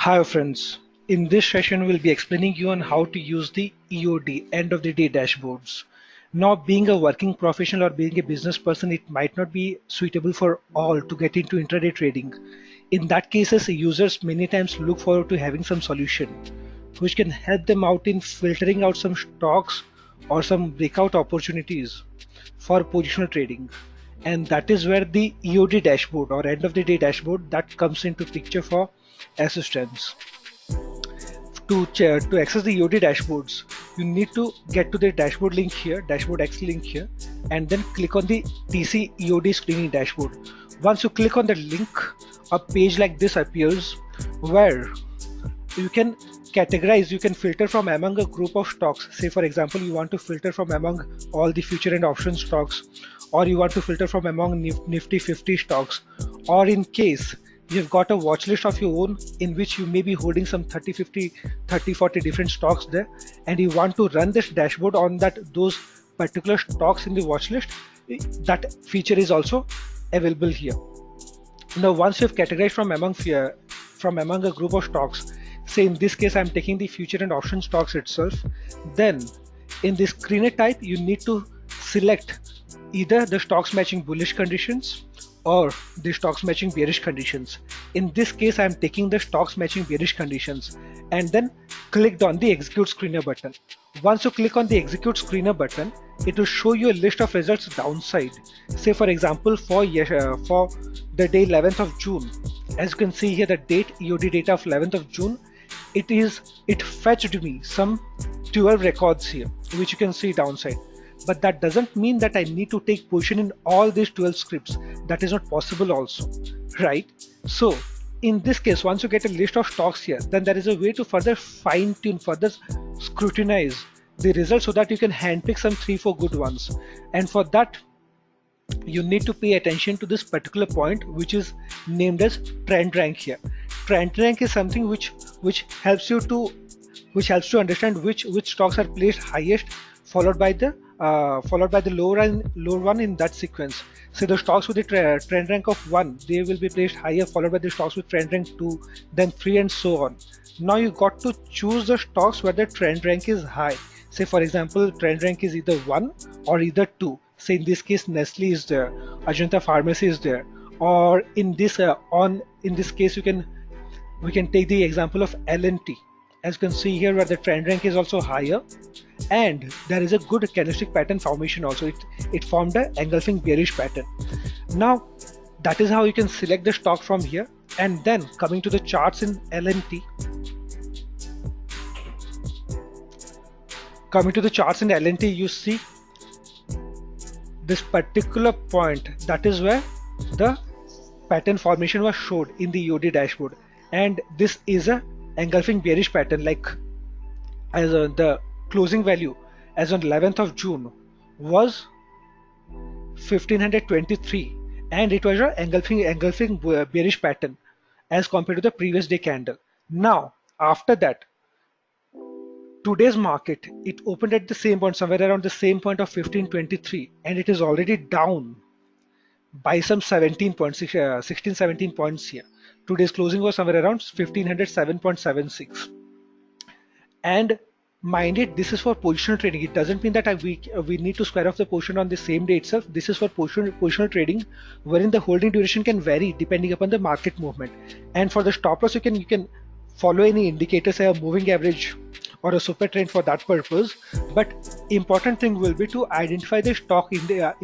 Hi friends, in this session we'll be explaining you on how to use the EOD, end of the day dashboards. Now being a working professional or being a business person, it might not be suitable for all to get into intraday trading. In that cases, users many times look forward to having some solution which can help them out in filtering out some stocks or some breakout opportunities for positional trading. And that is where the EOD dashboard or end of the day dashboard that comes into picture for assistance. To access the EOD dashboards, you need to get to the dashboard link here, dashboard X link here, and then click on the TC EOD screening dashboard. Once you click on the link, a page like this appears where you can categorize, you can filter from among a group of stocks. Say for example, you want to filter from among all the future and option stocks, or you want to filter from among Nifty 50 stocks, or in case you've got a watch list of your own in which you may be holding some 30 50 30 40 different stocks there, and you want to run this dashboard on those particular stocks in the watch list, that feature is also available here. Now once you've categorized from among a group of stocks, say in this case I'm taking the future and option stocks itself, then in the screener type you need to select either the stocks matching bullish conditions or the stocks matching bearish conditions. In this case I'm taking the stocks matching bearish conditions and then clicked on the execute screener button. Once you click on the execute screener button, it will show you a list of results downside. Say for example for the day 11th of June, as you can see here the date EOD data of 11th of June, it fetched me some 12 records here which you can see downside. But that doesn't mean that I need to take position in all these 12 scripts. That is not possible also, right? So in this case, once you get a list of stocks here, then there is a way to further fine tune, further scrutinize the results so that you can handpick some 3-4 good ones. And for that, you need to pay attention to this particular point which is named as trend rank here. Trend rank is something which helps you to understand which stocks are placed highest, followed by the lower one in that sequence. So the stocks with the trend rank of 1, they will be placed higher, followed by the stocks with trend rank 2, then 3, and so on. Now you got to choose the stocks where the trend rank is high. Say for example, trend rank is either 1 or either 2. Say in this case Nestle is there, Ajanta Pharmacy is there, or in this case we can take the example of L&T. As you can see here where the trend rank is also higher and there is a good candlestick pattern formation also. It formed an engulfing bearish pattern. Now that is how you can select the stock from here. And then coming to the charts in L&T, you see this particular point, that is where the pattern formation was showed in the EOD dashboard, and this is a engulfing bearish pattern. Like as the closing value as on 11th of June was 1523, and it was an engulfing bearish pattern as compared to the previous day candle. Now after that, today's market, it opened at the same point, somewhere around the same point of 1523, and it is already down by some 17 points, 17 points here. Today's closing was somewhere around 1507.76. And mind it, this is for positional trading. It doesn't mean that we need to square off the position on the same day itself. This is for positional trading, wherein the holding duration can vary depending upon the market movement. And for the stop loss, you can follow any indicator, say a moving average or a super trend for that purpose. But important thing will be to identify the stock in the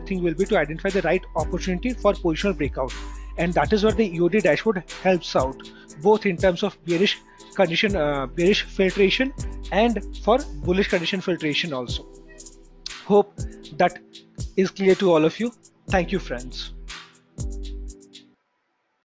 thing will be to identify the right opportunity for positional breakout, and that is where the EOD dashboard helps out, both in terms of bearish condition, bearish filtration, and for bullish condition filtration also. Hope that is clear to all of you. Thank you, friends.